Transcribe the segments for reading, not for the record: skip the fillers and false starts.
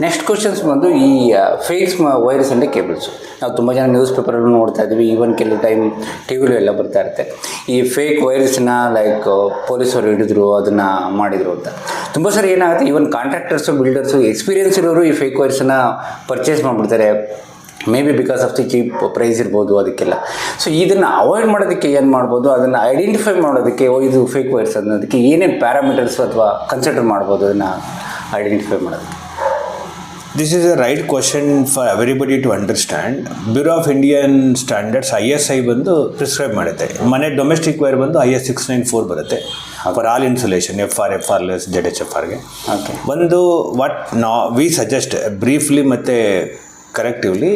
Next questions ಬಂದು ಈ ಫೇಕ್ಸ್ virus and cables. ನಾವು ತುಂಬ ಜನ ನ್ಯೂಸ್ ಪೇಪರಲ್ಲೂ ನೋಡ್ತಾ ಇದ್ದೀವಿ, ಈವನ್ ಕೆಲವು ಟೈಮ್ ಟಿ ವಿಲೂ ಎಲ್ಲ ಬರ್ತಾ ಇರುತ್ತೆ. ಈ ಫೇಕ್ ವೈರಸ್ನ ಲೈಕ್ ಪೊಲೀಸರು ಹಿಡಿದ್ರು, ಅದನ್ನು ಮಾಡಿದರು ಅಂತ. ತುಂಬ ಸರಿ ಏನಾಗುತ್ತೆ, ಈವನ್ ಕಾಂಟ್ರಾಕ್ಟರ್ಸು, ಬಿಲ್ಡರ್ಸು, ಎಕ್ಸ್ಪೀರಿಯನ್ಸ್ ಇರೋರು ಈ ಫೇಕ್ ವೈರಸನ್ನು ಪರ್ಚೇಸ್ ಮಾಡಿಬಿಡ್ತಾರೆ. May be because of the cheap price ಇರ್ಬೋದು ಅದಕ್ಕೆಲ್ಲ. ಸೊ ಇದನ್ನು ಅವಾಯ್ಡ್ ಮಾಡೋದಕ್ಕೆ ಏನು ಮಾಡ್ಬೋದು, ಅದನ್ನು ಐಡೆಂಟಿಫೈ ಮಾಡೋದಕ್ಕೆ ಇದು ಫೇಕ್ ವೈರಸ್ ಅನ್ನೋದಕ್ಕೆ ಏನೇನು ಪ್ಯಾರಾಮೀಟರ್ಸ್ ಅಥವಾ ಕನ್ಸಿಡರ್ ಮಾಡ್ಬೋದು ಅದನ್ನು ಐಡೆಂಟಿಫೈ ಮಾಡೋದಕ್ಕೆ? This is a right question for everybody to understand. Bureau of Indian Standards ISI ಬಂದು ಪ್ರಿಸ್ಕ್ರೈಬ್ ಮಾಡುತ್ತೆ. ಮನೆ ಡೊಮೆಸ್ಟಿಕ್ ವೈರ್ ಬಂದು IS 694 ಬರುತ್ತೆ ಫಾರ್ ಆಲ್ ಇನ್ಸುಲೇಷನ್, FR/FRLS, ZHFRಗೆ. ಓಕೆ. ಒಂದು ವಾಟ್ ವಿ ಸಜೆಸ್ಟ್ ಬ್ರೀಫ್ಲಿ ಮತ್ತು ಕರೆಕ್ಟಿವ್ಲಿ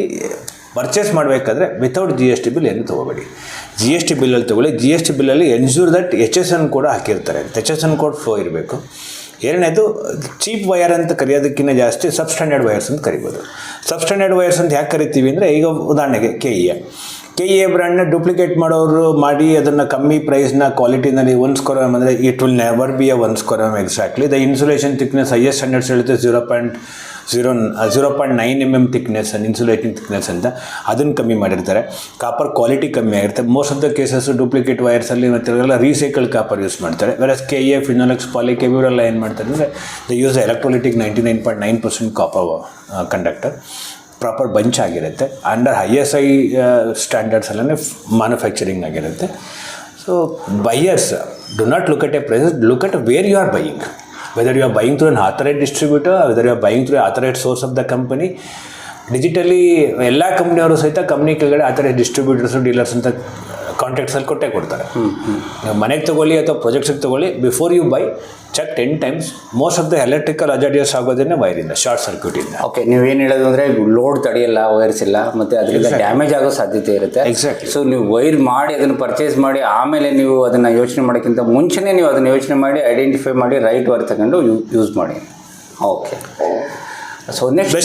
ಪರ್ಚೇಸ್ ಮಾಡಬೇಕಾದ್ರೆ ವಿತೌಟ್ GST ಬಿಲ್ ಏನು ತೊಗೋಬೇಡಿ. GST ಬಿಲ್ಲಲ್ಲಿ ತೊಗೊಳ್ಳಿ. GST ಬಿಲ್ಲಲ್ಲಿ ಎನ್ಶೂರ್ ದಟ್ HSN ಕೂಡ ಹಾಕಿರ್ತಾರೆ. HSN ಕೋಡ್ ಫ್ಲೋ ಇರಬೇಕು. ಎರಡನೇದು ಚೀಪ್ ವಯರ್ ಅಂತ ಕರೆಯೋದಕ್ಕಿಂತ ಜಾಸ್ತಿ ಸಬ್ಸ್ಟ್ಯಾಂಡರ್ಡ್ ವಯರ್ಸ್ ಅಂತ ಕರಿಬೋದು. ಸಬ್ಸ್ಟ್ಯಾಂಡರ್ಡ್ ವಯರ್ಸ್ ಅಂತ ಯಾಕೆ ಕರಿತೀವಿ ಅಂದರೆ, ಈಗ ಉದಾಹರಣೆಗೆ KEA ಬ್ರ್ಯಾಂಡ್ನ ಡೂಪ್ಲಿಕೇಟ್ ಮಾಡೋರು ಮಾಡಿ ಅದನ್ನು ಕಮ್ಮಿ ಪ್ರೈಸ್ನ ಕ್ವಾಲಿಟಿನಲ್ಲಿ 1 ಸ್ಕ್ವೇರ್ ಅಂದರೆ it will never be A 1 square exactly. The insulation thickness IS standards ಹೇಳುತ್ತೆ 0.9 mm ಥಿಕ್ನೆಸ್, ಇನ್ಸುಲೇಟಿಂಗ್ ಥಿಕ್ನೆಸ್ ಅಂತ, ಅದನ್ನು ಕಮ್ಮಿ ಮಾಡಿರ್ತಾರೆ. ಕಾಪರ್ ಕ್ವಾಲಿಟಿ ಕಮ್ಮಿ ಆಗಿರುತ್ತೆ. Most of the cases duplicate ವೈರ್ಸಲ್ಲಿ ಮತ್ತು ರೀಸೈಕಲ್ ಕಾಪರ್ ಯೂಸ್ ಮಾಡ್ತಾರೆ. ವೆರಸ್ KEA, ಫಿನಾಲೆಕ್ಸ್, ಪಾಲಿಕ್ ಇವರೆಲ್ಲ ಏನು ಮಾಡ್ತಾರೆ ಅಂದರೆ the use electrolytic 99.9% copper conductor, proper bunch ಆಗಿರುತ್ತೆ. ಅಂಡರ್ ISI ಸ್ಟ್ಯಾಂಡರ್ಡ್ಸ್ ಎಲ್ಲನೇ ಮ್ಯಾನುಫ್ಯಾಕ್ಚರಿಂಗ್ ಆಗಿರುತ್ತೆ. So buyers do not look at a price, look at where you are buying. Whether you are buying through an authorized distributor, whether you are buying through an authorized source of the company. Digitally ಎಲ್ಲ ಕಂಪ್ನಿಯವರು ಸಹಿತ company ಕೆಳಗಡೆ authorised distributors, dealers ಅಂತ ಕಾಂಟ್ಯಾಕ್ಟ್ಸಲ್ಲಿ ಕೊಟ್ಟೇ ಕೊಡ್ತಾರೆ. ನೀವು ಮನೆಗೆ ತೊಗೊಳ್ಳಿ ಅಥವಾ ಪ್ರಾಜೆಕ್ಟ್ಸಿಗೆ ತೊಗೊಳ್ಳಿ, before you buy check 10 times. Most of the electrical hazardous ಆಗೋದನ್ನೇ ವೈರಿಂದ, ಶಾರ್ಟ್ ಸರ್ಕ್ಯೂಟಿಂದ. ಓಕೆ, ನೀವೇನು ಹೇಳೋದು ಅಂದರೆ ಲೋಡ್ ತಡೆಯಲ್ಲ ವೈರ್ಸ್ ಇಲ್ಲ, ಮತ್ತು ಅದರಿಂದ ಡ್ಯಾಮೇಜ್ ಆಗೋ ಸಾಧ್ಯತೆ ಇರುತ್ತೆ. ಎಕ್ಸಾಕ್ಟ್ಲಿ. ಸೊ ನೀವು ವೈರ್ ಮಾಡಿ ಅದನ್ನು ಪರ್ಚೇಸ್ ಮಾಡಿ ಆಮೇಲೆ ನೀವು ಅದನ್ನು ಯೋಚನೆ ಮಾಡೋಕ್ಕಿಂತ ಮುಂಚೆನೇ ನೀವು ಅದನ್ನು ಯೋಚನೆ ಮಾಡಿ ಐಡೆಂಟಿಫೈ ಮಾಡಿ ರೈಟ್ ವೈರ್ ತಗೊಂಡು ಯೂಸ್ ಮಾಡಿ. ಓಕೆ. So next